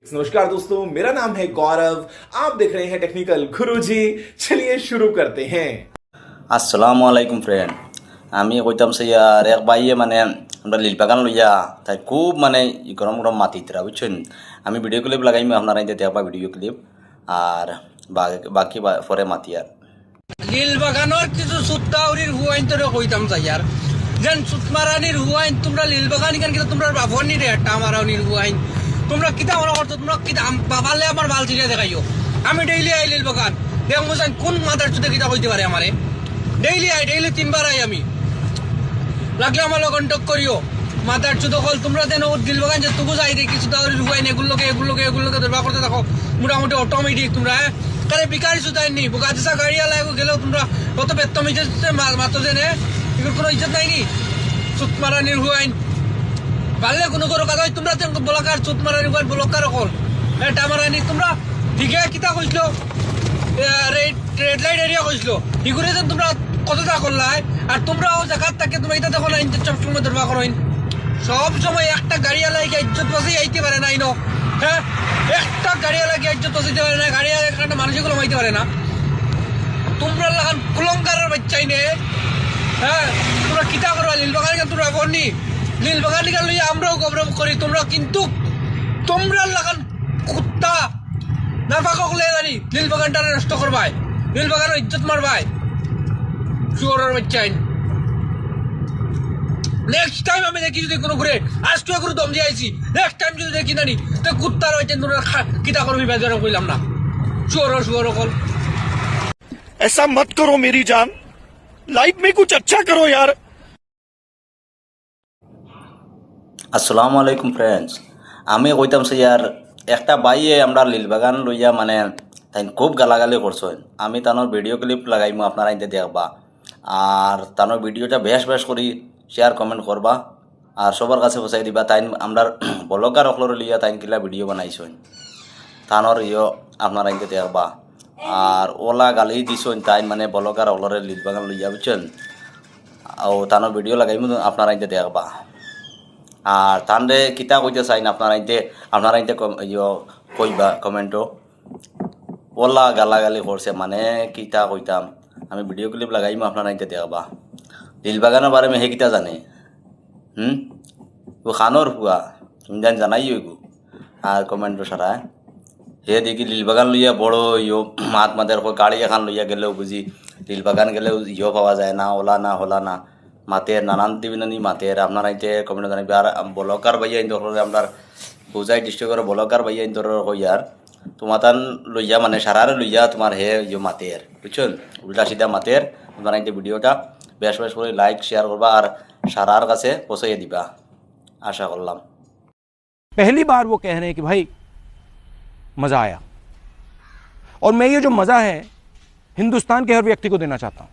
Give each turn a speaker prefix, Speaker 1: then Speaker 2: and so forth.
Speaker 1: नमस्कार दोस्तों, मेरा नाम है गौरव। आप देख रहे हैं टेक्निकल गुरुजी। चलिए शुरू करते हैं।
Speaker 2: আসসালামু আলাইকুম ফ্রেন্ড। আমি কইতাম সে আর এক ভাইয়ে মানে আমরা লিল বাগান লইয়া তাই খুব মানে গরম গরম মাতিতরা বুঝছেন। আমি ভিডিও ক্লিপ লাগাইমি আপনারা দেখবা ভিডিও ক্লিপ আর বাকি পরে মাতি আর
Speaker 3: লীল বাগানোর কিছু সুত্তাউরির হুয়াইন তোরে কইতাম যাইয়ার যেন সুতমারানির হুয়াইন তোমরা লীল বাগান কেন কিন্তু তোমরা বাফনির একটা আমারানির হুয়াইন তোমরা কিতা মনে করতো তোমরা কিতা বাবালে আমার বাল চিরিয়া দেখাইও। আমি ডেইলি আই লীল বাগান দেখো জান কোন মাথার চুতে কিতা কইতে পারে আমারে। ডেইলি 3বার আই আমি লাগলে আমার কন্ট্যাক্ট করিও। মাথার চুতো কল তোমরা যেন লীল বাগান যে তবু যাই দেখি সুতাউরির হুয়াইন এগুলোকে দরবার করতে থাকো মোটামুটি অটোমেটিক তোমরা কারে বিকারি সুতাই নি বোকা দিশা গাড়ি আলাইগো গেলেও তোমরা কত বেতন মিজে মাতো জেনে এগুলো কোনো ইজ্জত নাই নি। সুত মারানির হুয়াইন পারলে কোনো করো কাজ তোমরা বলাকার সুত মারানির হুয়াইন বলকার কল এটা মারানি তোমরা দিঘে কিতা কইছিল রেড লাইট এরিয়া কইছিল এগুলো যেন তোমরা কতটা করলাই আর তোমরাও জায়গার থাকে তোমরা এটা দেখো না সব সময় দরবার করো সব সময় একটা গাড়ি আলাইকে ইজ্জত বাঁচিয়ে আইতে পারে না ইনো। হ্যাঁ, একটা গাড়ি আলাইকে ইজ্জত বাঁচাইতে পারে না, গাড়ি একটা মানুষগুলো মাইতে পারে না। তোমরা লাগান কুলঙ্কারের বাচ্চাই নে। হ্যাঁ, তোমরা কিতা করো লীল বাগান তোমরা বনি লীল বাগান লইয়া আমরাও গৌরব করি তোমরা কিন্তু তোমরা লাগান কুত্তা না ফাঁকা করলে জানি লীল বাগানটা নষ্ট করবাই, লীল বাগানের ইজ্জত মারবাই শুয়োরের বাচ্চাই। নেক্সট টাইম আমি দেখি যদি কোনো ঘুরে আজকে করে দম দিয়ে আইছি নেক্সট টাইম যদি দেখি নানি তো কুত্তার হইতে কিতা করবি বেজার কইলাম না শুয়োর কল।
Speaker 4: ऐसा मत करो मेरी जान, लाइफ में कुछ अच्छा करो यार।
Speaker 2: আসসালামু আলাইকুম ফ্রেন্ডস। আমি কইতাম সে আর একটা ভাইয়ে আমরা লিল বাগান লইয়া মানে তাই খুব গালাগালি করছেন। আমি তানোর ভিডিও ক্লিপ লাগাইমু আপনারা দেখবা আর তানোর ভিডিওটা বেশ করি শেয়ার কমেন্ট করবা আর সবার কাছে পৌঁছাই দিবা। তাই আমরা ব্লগার অকলর লিয়া তাই কিলা ভিডিও বানাইছেন তানোর আপনারা দেখবা আর ওলা গালি দিছেন তাই মানে ব্লগার অকলরে লিল বাগান লইয়া বুঝছেন ও তানোর ভিডিও লাগাইমু আপনারা দেখবা আর তানরে কিতা কইতে চাই না আপনারা কইবা কমেন্টও। ওলা গালাগালি করছে মানে কিতা কইতাম আমি ভিডিও ক্লিপ লাগাইমু আপনারা দেখবা। লীল বাগানের বারে হে কিতা জানে ও খানোর হুয়া তুমি জানাই গো আর কমেন্টও সারা হে দেখি লীল বাগান লইয়া বড় মাদের গাড়ি এখান লইয়া গেলেও বুঝি লীল বাগান গেলেও পাওয়া যায় না ওলা না হলা না মাতের নানান দিবিনানি মাতের আপনারা কমেন্ট জানাবি। আর ব্লগার ভাইয়া আপনার বুঝাই ডিস্ট্রিক্টর ব্লগার ভাইয়া কইয়ার তোমার তান লইয়া মানে সারারে লইয়া তোমার হে মাতের বুঝছেন উল্টা সিধা মাতের আপনারা ভিডিওটা বেশ করে লাইক শেয়ার করবা আর সারার কাছে পৌঁছাইয়ে দিবা আশা করলাম।
Speaker 5: पहली बार वो कह रहे हैं कि भाई मज़ा आया और मैं ये जो मज़ा है हिंदुस्तान के हर व्यक्ति को देना चाहता हूँ।